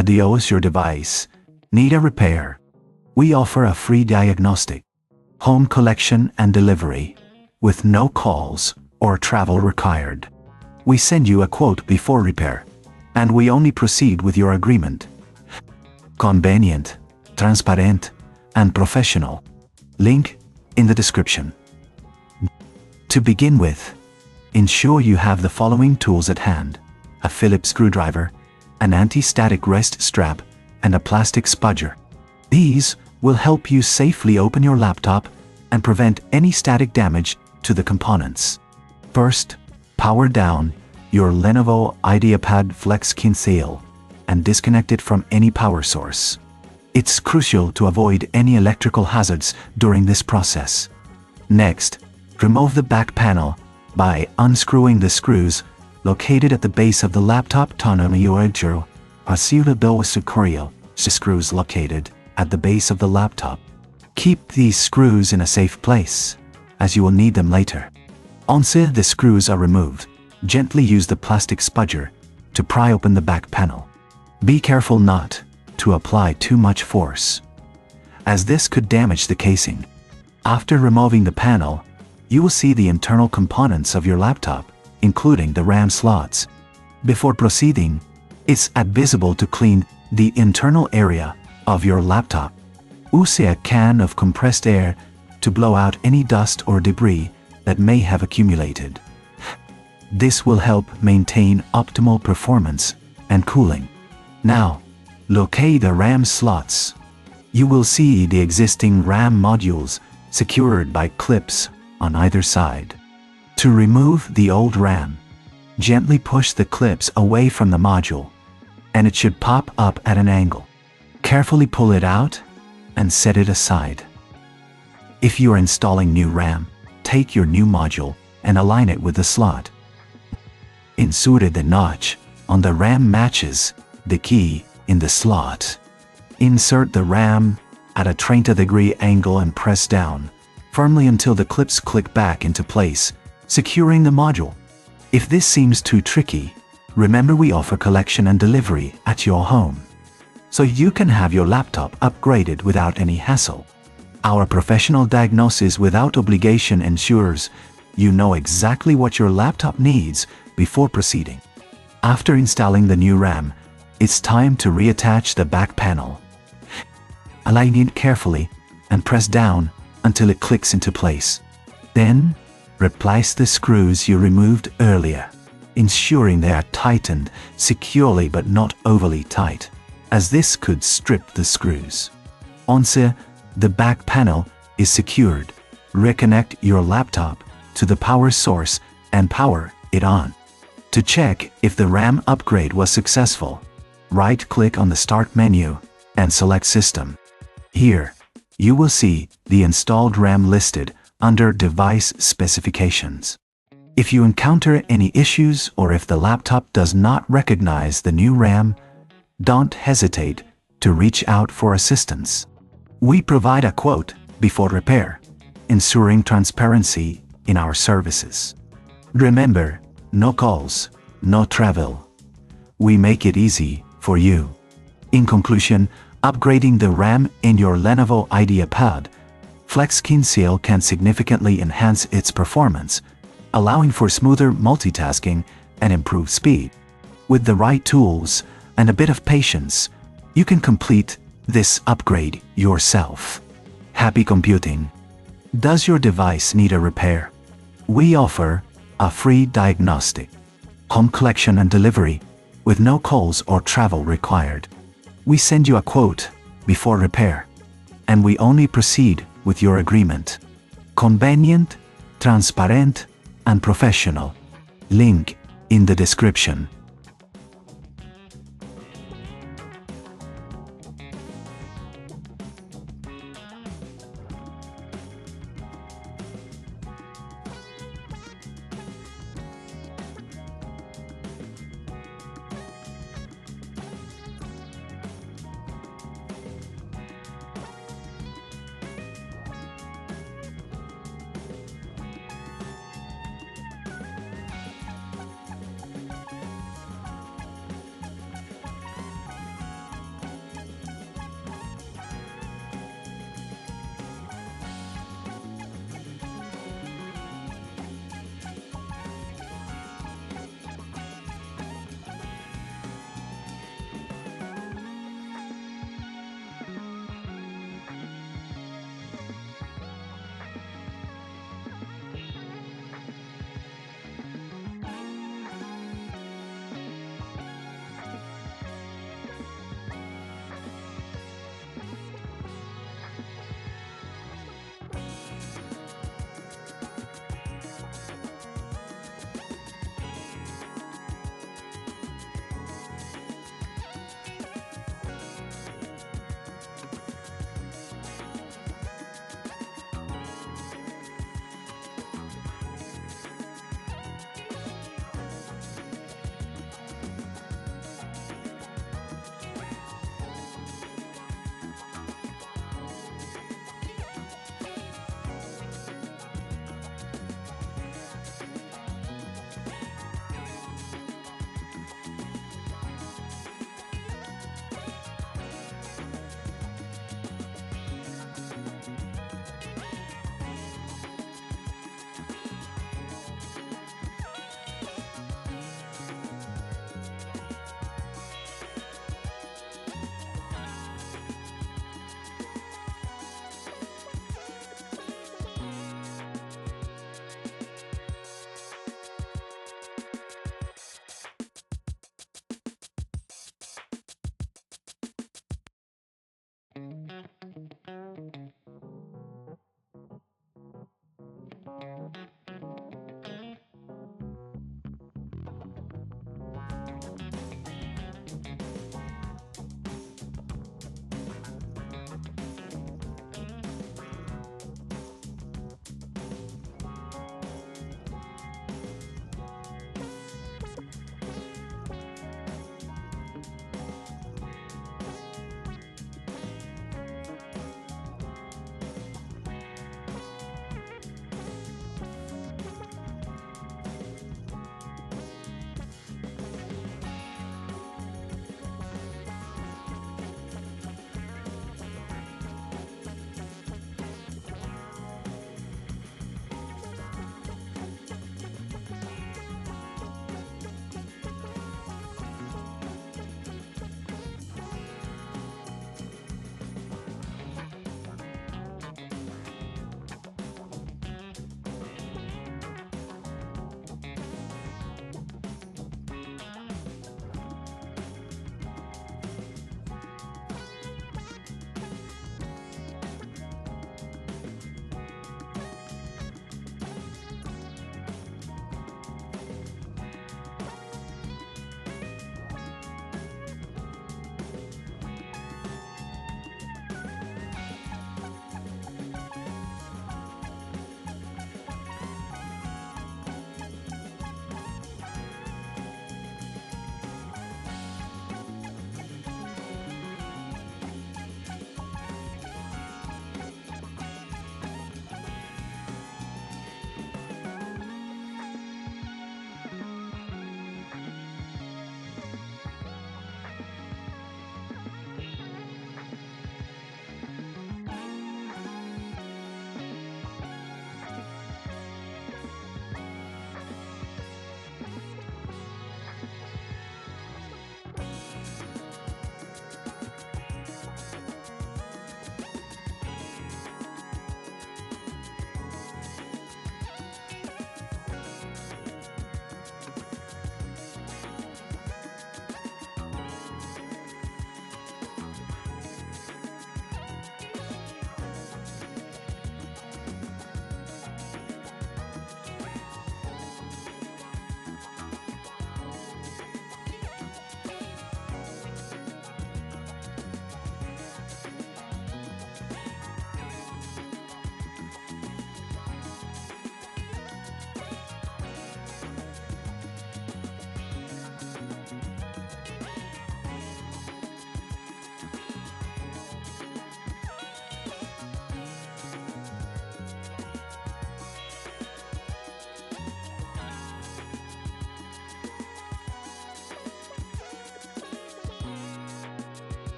Adios, your device. Need a repair? We offer a free diagnostic, home collection and delivery, with no calls or travel required. We send you a quote before repair, and we only proceed with your agreement. Convenient, transparent, and professional. Link in the description. To begin with, ensure you have the following tools at hand: a Phillips screwdriver, an anti-static rest strap, and a plastic spudger. These will help you safely open your laptop and prevent any static damage to the components. First, power down your Lenovo IdeaPad Flex Console and disconnect it from any power source. It's crucial to avoid any electrical hazards during this process. Next, remove the back panel by unscrewing the screws located at the base of the laptop. Screws located at the base of the laptop. Keep these screws in a safe place, as you will need them later. Once the screws are removed, gently use the plastic spudger to pry open the back panel. Be careful not to apply too much force, as this could damage the casing. After removing the panel, you will see the internal components of your laptop, including the RAM slots. Before proceeding, it's advisable to clean the internal area of your laptop. Use a can of compressed air to blow out any dust or debris that may have accumulated. This will help maintain optimal performance and cooling. Now, locate the RAM slots. You will see the existing RAM modules secured by clips on either side. To remove the old RAM, gently push the clips away from the module, and it should pop up at an angle. Carefully pull it out and set it aside. If you are installing new RAM, take your new module and align it with the slot. Ensure the notch on the RAM matches the key in the slot. Insert the RAM at a 30-degree angle and press down firmly until the clips click back into place, securing the module. If this seems too tricky, remember we offer collection and delivery at your home, so you can have your laptop upgraded without any hassle. Our professional diagnosis without obligation ensures you know exactly what your laptop needs before proceeding. After installing the new RAM, it's time to reattach the back panel. Align it carefully and press down until it clicks into place. Then, replace the screws you removed earlier, ensuring they are tightened securely but not overly tight, as this could strip the screws. Once the back panel is secured, reconnect your laptop to the power source and power it on. To check if the RAM upgrade was successful, right-click on the Start menu and select System. Here, you will see the installed RAM listed under Device Specifications. If you encounter any issues or if the laptop does not recognize the new RAM, don't hesitate to reach out for assistance. We provide a quote before repair, ensuring transparency in our services. Remember, no calls, no travel. We make it easy for you. In conclusion, upgrading the RAM in your Lenovo IdeaPad Flex Console can significantly enhance its performance, allowing for smoother multitasking and improved speed. With the right tools and a bit of patience, you can complete this upgrade yourself. Happy computing! Does your device need a repair? We offer a free diagnostic, home collection and delivery, with no calls or travel required. We send you a quote before repair, and we only proceed with your agreement. Convenient, transparent, and professional. Link in the description.